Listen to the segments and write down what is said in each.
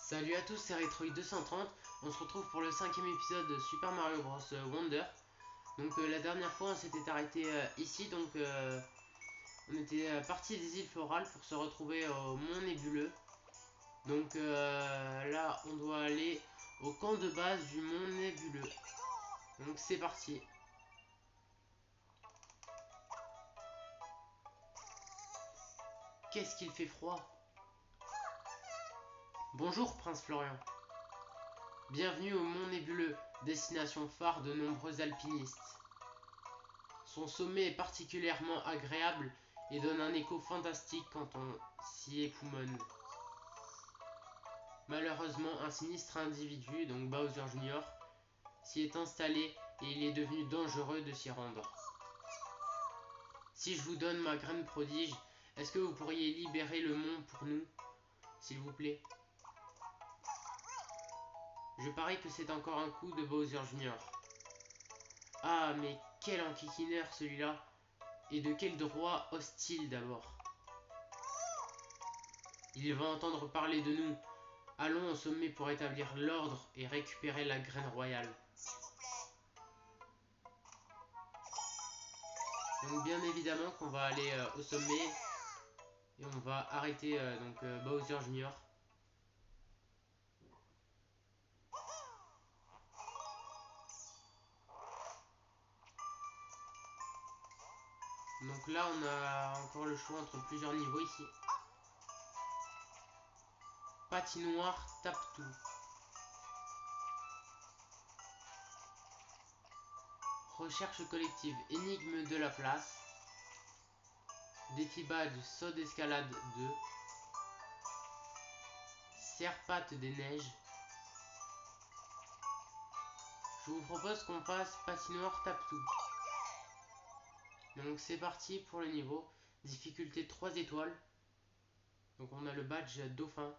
Salut à tous, c'est Retroid230. On se retrouve pour le 5e épisode de Super Mario Bros Wonder. Donc la dernière fois on s'était arrêté ici, donc on était parti des îles Florales pour se retrouver au Mont Nébuleux. Donc là on doit aller au camp de base du Mont Nébuleux. Donc c'est parti. Qu'est-ce qu'il fait froid. Bonjour Prince Florian. Bienvenue au Mont Nébuleux, destination phare de nombreux alpinistes. Son sommet est particulièrement agréable et donne un écho fantastique quand on s'y époumonne. Malheureusement, un sinistre individu, donc Bowser Jr., s'y est installé et il est devenu dangereux de s'y rendre. Si je vous donne ma graine prodige, est-ce que vous pourriez libérer le mont pour nous, s'il vous plaît? Je parie que c'est encore un coup de Bowser Jr. Ah, mais quel enquiquineur celui-là! Et de quel droit hostile d'abord? Il va entendre parler de nous. Allons au sommet pour établir l'ordre et récupérer la graine royale. Donc bien évidemment qu'on va aller au sommet et on va arrêter Bowser Jr. Donc là on a encore le choix entre plusieurs niveaux ici. Patinoire tape tout. Recherche collective, énigme de la place. Défi badge, saut d'escalade 2. Serpate des neiges. Je vous propose qu'on fasse patinoire tape tout. Donc c'est parti pour le niveau. Difficulté 3 étoiles. Donc on a le badge dauphin.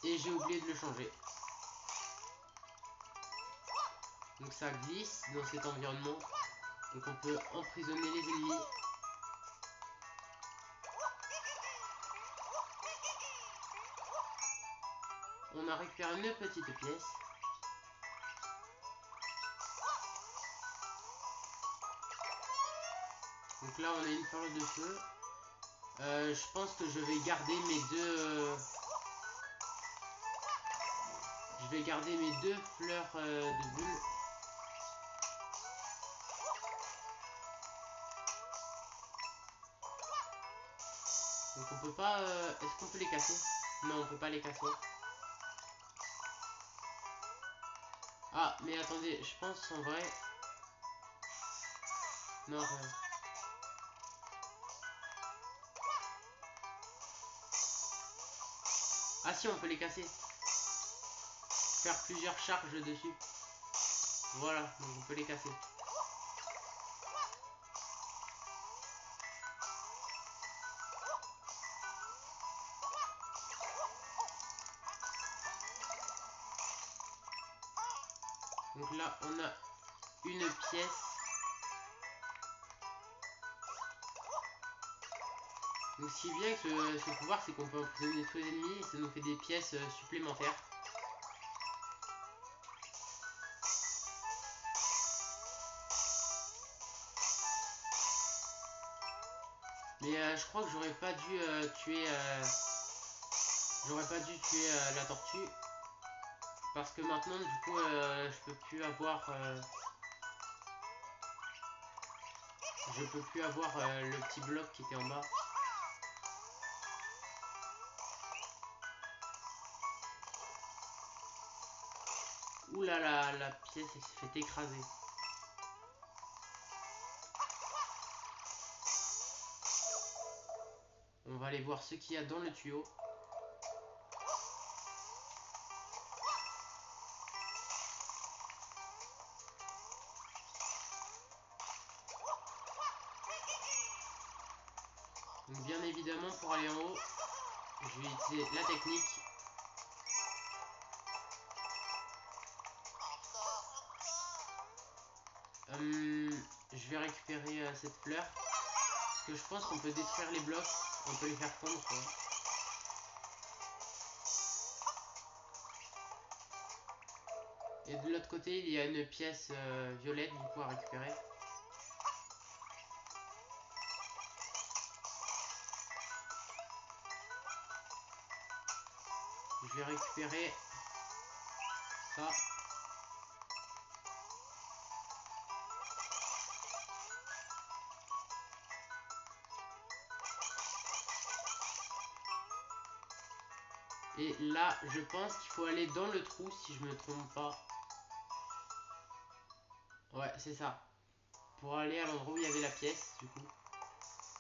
Et j'ai oublié de le changer. Donc ça glisse dans cet environnement. Donc on peut emprisonner les ennemis. On a récupéré une petite pièce. Donc là on a une fleur de feu. Je pense que je vais garder mes deux... Je vais garder mes deux fleurs de bulles. Donc on peut pas... Est-ce qu'on peut les casser? Non, on peut pas les casser. Ah, mais attendez, je pense en vrai... Non, Ah si, on peut les casser. Faire plusieurs charges dessus. Voilà, donc on peut les casser. Donc là, on a une pièce. Donc ce qui est bien avec ce pouvoir, c'est qu'on peut emprisonner tous les ennemis et ça nous fait des pièces supplémentaires. Mais je crois que j'aurais pas dû tuer... J'aurais pas dû tuer la tortue. Parce que maintenant, du coup, je peux plus avoir... je peux plus avoir le petit bloc qui était en bas. Ouh là là, la pièce elle s'est fait écraser. On va aller voir ce qu'il y a dans le tuyau. Donc bien évidemment pour aller en haut, je vais utiliser la technique. Je vais récupérer cette fleur. Parce que je pense qu'on peut détruire les blocs. On peut les faire fondre quoi. Et de l'autre côté, il y a une pièce violette du coup à récupérer. Je vais récupérer ça. Et là, je pense qu'il faut aller dans le trou si je me trompe pas. Ouais, c'est ça. Pour aller à l'endroit où il y avait la pièce, du coup.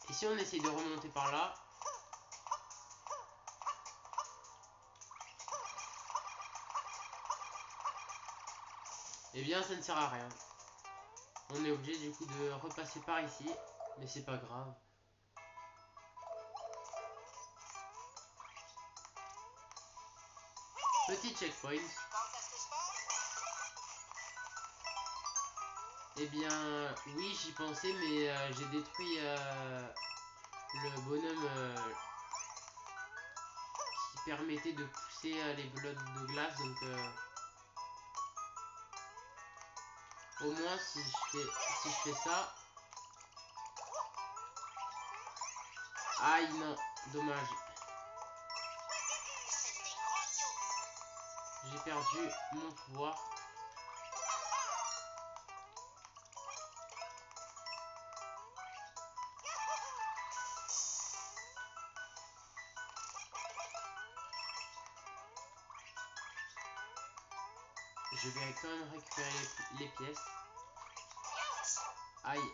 Et si on essaye de remonter par là... Eh bien, ça ne sert à rien. On est obligé du coup de repasser par ici. Mais c'est pas grave. Petit checkpoint. Eh bien, oui, j'y pensais, mais j'ai détruit le bonhomme qui permettait de pousser les blocs de glace. Donc, au moins, si je fais ça... Aïe, non, dommage. J'ai perdu mon pouvoir. Je vais quand même récupérer les pièces. Aïe.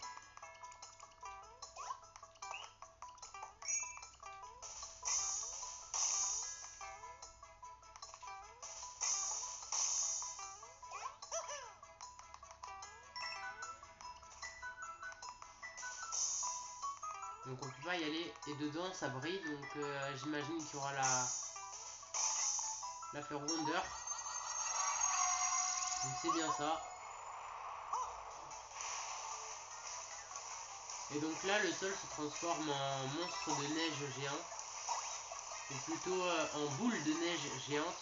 Donc on peut pas y aller. Et dedans ça brille. Donc j'imagine qu'il y aura la fleur Wonder. Donc c'est bien ça. Et donc là le sol se transforme en monstre de neige géant. Ou plutôt en boule de neige géante.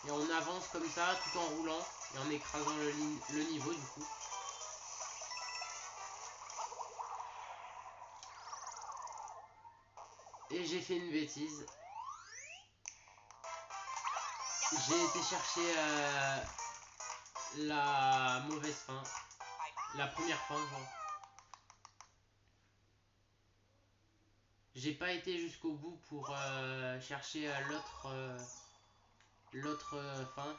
Et on avance comme ça tout en roulant. Et en écrasant le niveau du coup. Et j'ai fait une bêtise. J'ai été chercher la mauvaise fin. La première fin, genre. J'ai pas été jusqu'au bout pour chercher l'autre fin.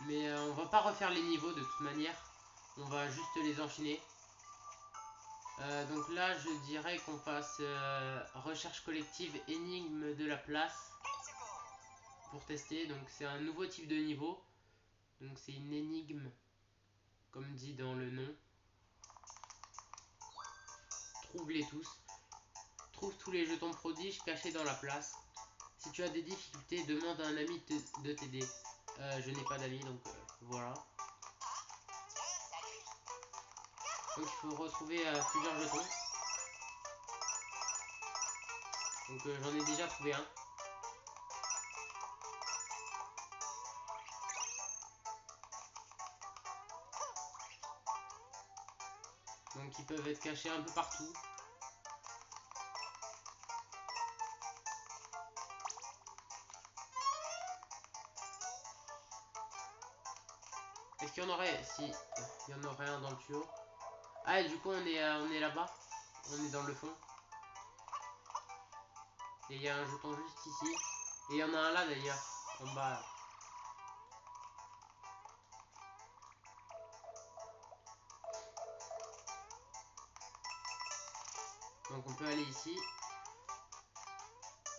Mais on va pas refaire les niveaux de toute manière. On va juste les enchaîner. Donc là, je dirais qu'on passe recherche collective énigme de la place. Pour tester. Donc c'est un nouveau type de niveau. Donc c'est une énigme. Comme dit dans le nom. Trouve-les tous. Trouve tous les jetons prodiges cachés dans la place. Si tu as des difficultés, demande à un ami de t'aider. Je n'ai pas d'amis, donc voilà. Donc il faut retrouver plusieurs jetons. Donc j'en ai déjà trouvé un. Donc ils peuvent être cachés un peu partout. Est-ce qu'il y en aurait... Si, il y en aurait un dans le tuyau. Ah, et du coup on est là-bas. On est dans le fond. Et il y a un jeton juste ici. Et il y en a un là d'ailleurs. En bas. Là. Donc on peut aller ici.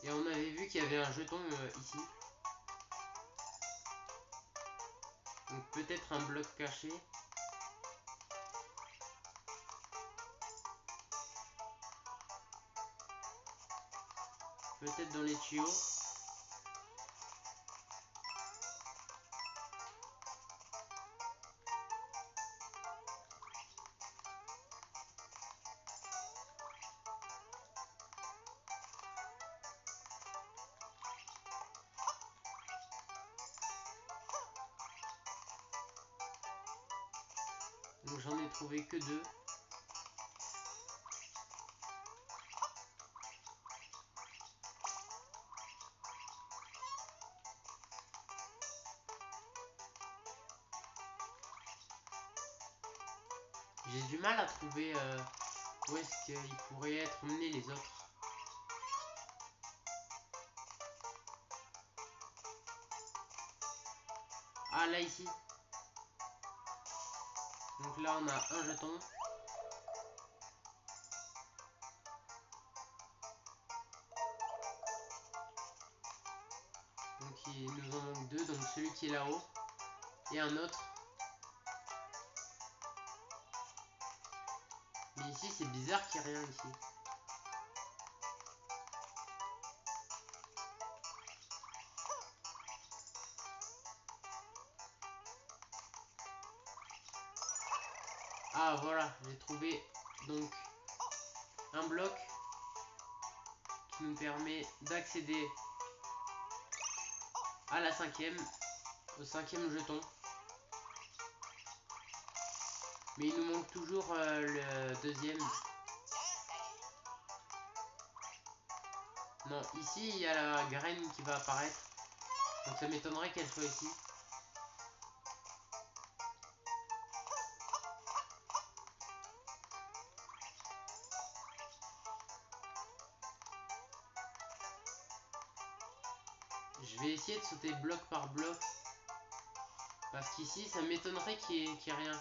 Et on avait vu qu'il y avait un jeton ici. Donc peut-être un bloc caché. Peut-être dans les tuyaux. Donc j'en ai trouvé que 2. J'ai du mal à trouver où est-ce qu'ils pourraient être menés les autres. Ah là ici. Donc là on a un jeton. Donc il nous en manque 2, donc celui qui est là-haut. Et un autre. Mais ici c'est bizarre qu'il n'y ait rien ici. Ah voilà, j'ai trouvé donc un bloc qui nous permet d'accéder à la au cinquième jeton. Mais il nous manque toujours le deuxième. Non, ici il y a la graine qui va apparaître. Donc ça m'étonnerait qu'elle soit ici. Je vais essayer de sauter bloc par bloc. Parce qu'ici ça m'étonnerait qu'il y ait rien.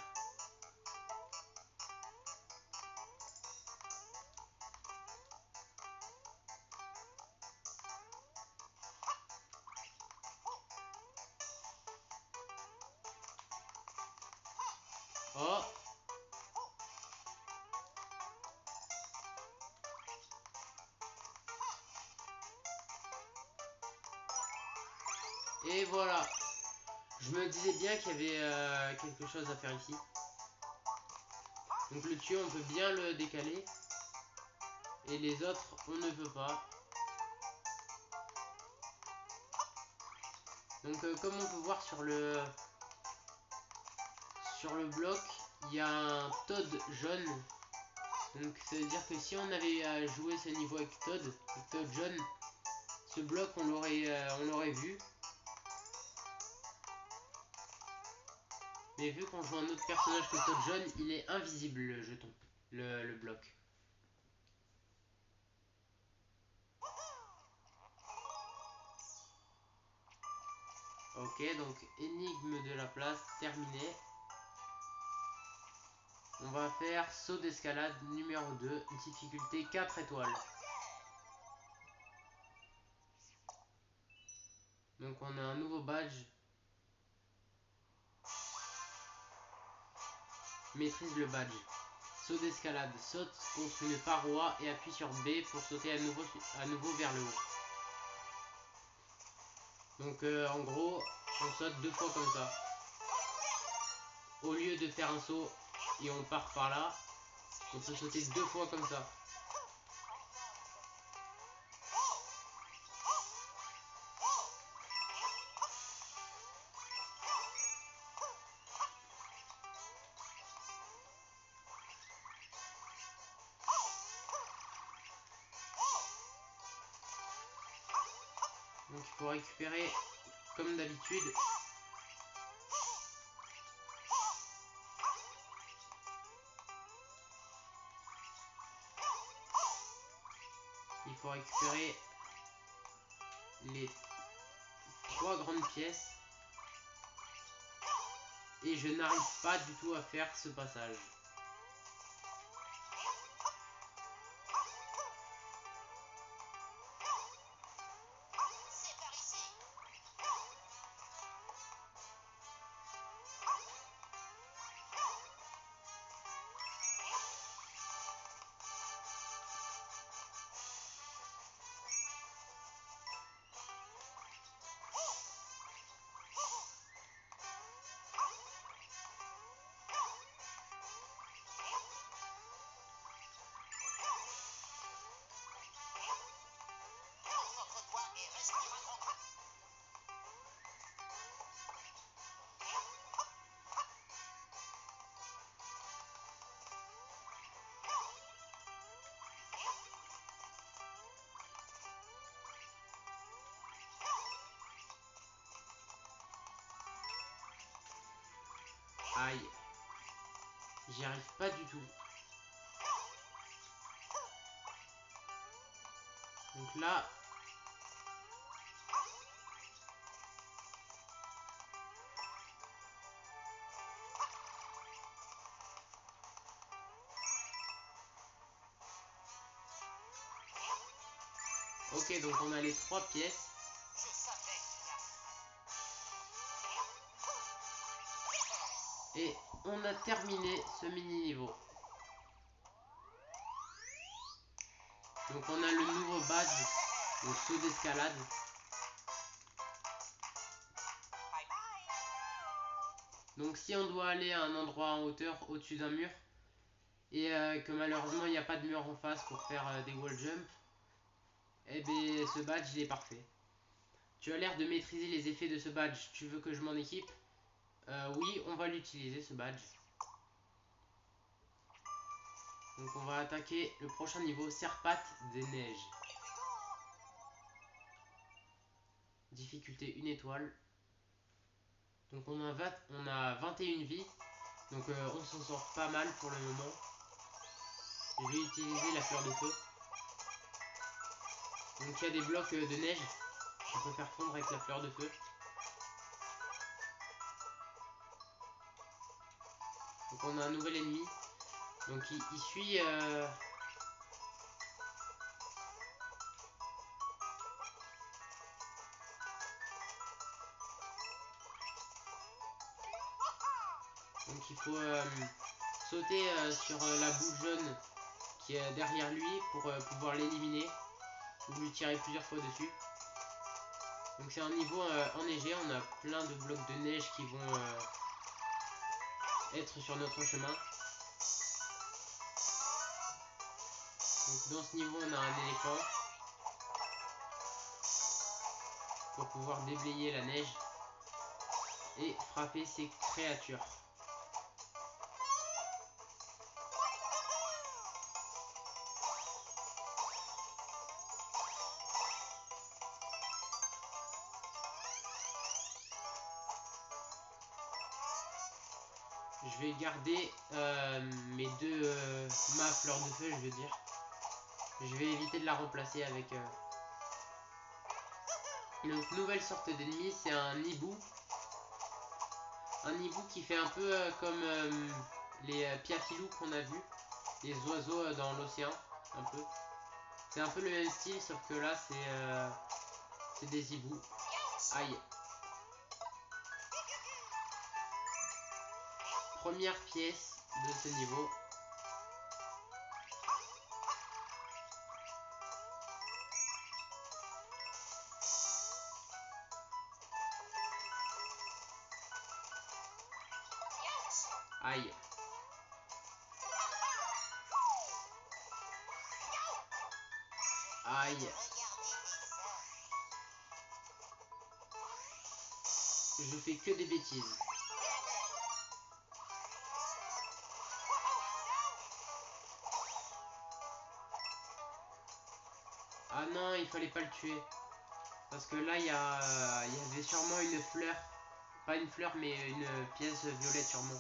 Oh! Et voilà. Je me disais bien qu'il y avait quelque chose à faire ici. Donc le tuyau on peut bien le décaler. Et les autres on ne peut pas. Donc comme on peut voir sur le bloc, il y a un Toad jaune. Donc ça veut dire que si on avait joué ce niveau avec Toad jaune, ce bloc on l'aurait vu. Mais vu qu'on joue un autre personnage que Toad jaune, il est invisible le jeton, le bloc. Ok, donc énigme de la place terminée. On va faire saut d'escalade numéro 2, difficulté 4 étoiles. Donc on a un nouveau badge. Maîtrise le badge. Saut d'escalade. Saute contre une paroi et appuie sur B pour sauter à nouveau vers le haut. Donc en gros, on saute 2 fois comme ça. Au lieu de faire un saut et on part par là, on peut sauter 2 fois comme ça. Donc il faut récupérer comme d'habitude. Il faut récupérer les 3 grandes pièces. Et je n'arrive pas du tout à faire ce passage. j'y arrive pas du tout. Donc là... Ok, donc on a les 3 pièces. Et on a terminé ce mini-niveau. Donc on a le nouveau badge, le saut d'escalade. Donc si on doit aller à un endroit en hauteur, au-dessus d'un mur, et que malheureusement il n'y a pas de mur en face pour faire des wall jump, eh bien ce badge il est parfait. Tu as l'air de maîtriser les effets de ce badge, tu veux que je m'en équipe? Oui, on va l'utiliser ce badge. Donc on va attaquer le prochain niveau, Serpate des Neiges. Difficulté 1 étoile. Donc on a 21 vies. Donc on s'en sort pas mal pour le moment. Je vais utiliser la fleur de feu. Donc il y a des blocs de neige qu'on peut faire fondre avec la fleur de feu. Donc on a un nouvel ennemi. Donc il suit... Donc il faut sauter sur la boule jaune qui est derrière lui pour pouvoir l'éliminer ou lui tirer plusieurs fois dessus. Donc c'est un niveau enneigé, on a plein de blocs de neige qui vont être sur notre chemin. Donc dans ce niveau on a un éléphant pour pouvoir déblayer la neige et frapper ces créatures. Je vais garder mes deux... ma fleur de feu, je veux dire. Je vais éviter de la remplacer avec... Une nouvelle sorte d'ennemi, c'est un hibou. Un hibou qui fait un peu comme les piafilous qu'on a vus. Les oiseaux dans l'océan, un peu. C'est un peu le même style, sauf que là, c'est des hiboux. Aïe. Première pièce de ce niveau. Aïe. Aïe. Je fais que des bêtises. Ah non, il fallait pas le tuer. Parce que là, il y avait sûrement une fleur. Pas une fleur, mais une pièce violette sûrement.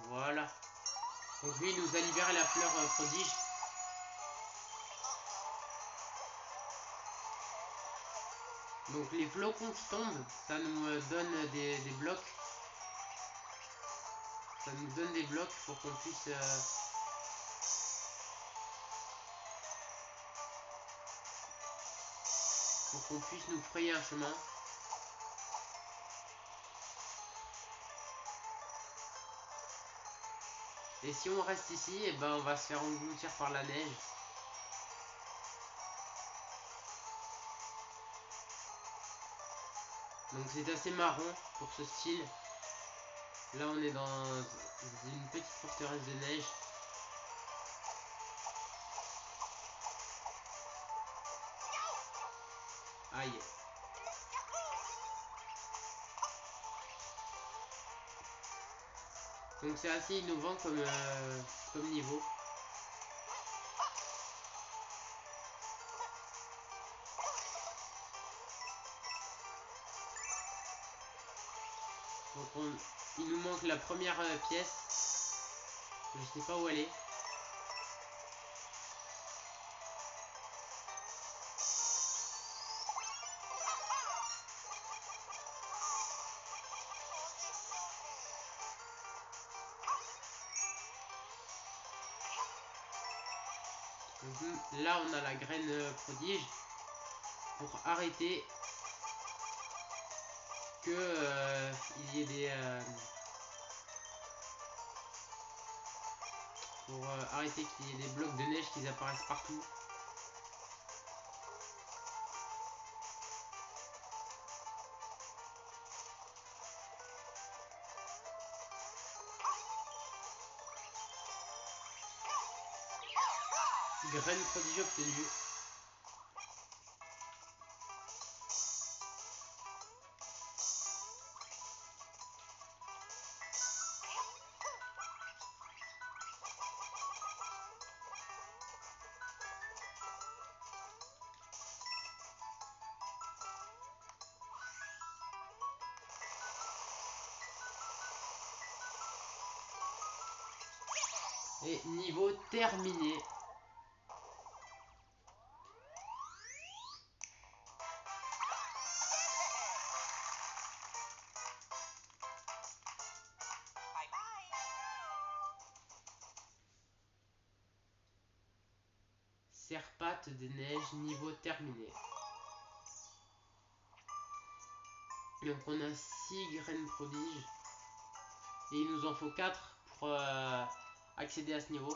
Voilà. Donc lui, il nous a libéré la fleur prodige. Donc les flocons qui tombent, ça nous donne des blocs. Ça nous donne des blocs pour qu'on puisse... pour qu'on puisse nous frayer un chemin. Et si on reste ici, et ben on va se faire engloutir par la neige. Donc c'est assez marrant pour ce style. Là on est dans une petite forteresse de neige. Aïe. Donc c'est assez innovant comme niveau. il nous manque la première pièce. Je sais pas où elle est. Là on a la graine prodige pour arrêter que il y ait des pour arrêter qu'il y ait des blocs de neige qui apparaissent partout. Graine prodige obtenue. Et niveau terminé. Serpate des neiges, niveau terminé. Donc on a 6 graines prodiges. Et il nous en faut 4 pour accéder à ce niveau.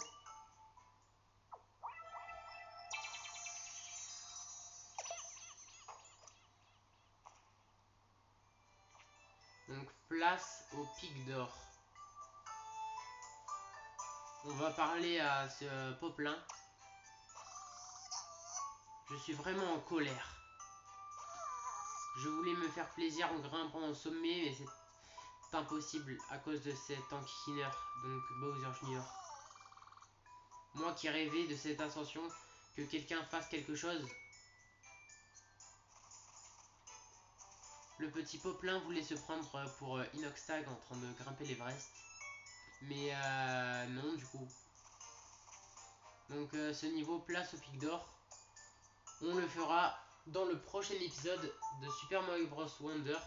Donc place au pic d'or. On va parler à ce poplin. Je suis vraiment en colère. Je voulais me faire plaisir en grimpant au sommet, mais c'est impossible à cause de cet enquiquineur, donc Bowser Jr. Moi qui rêvais de cette ascension, que quelqu'un fasse quelque chose. Le petit poplin voulait se prendre pour Inoxtag en train de grimper l'Everest. Mais non du coup. Donc ce niveau place au pic d'or. On le fera dans le prochain épisode de Super Mario Bros Wonder.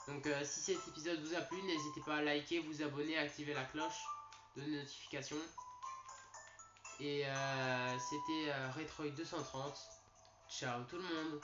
Donc si cet épisode vous a plu, n'hésitez pas à liker, vous abonner, activer la cloche de notification. Et c'était Retroid 230. Ciao tout le monde.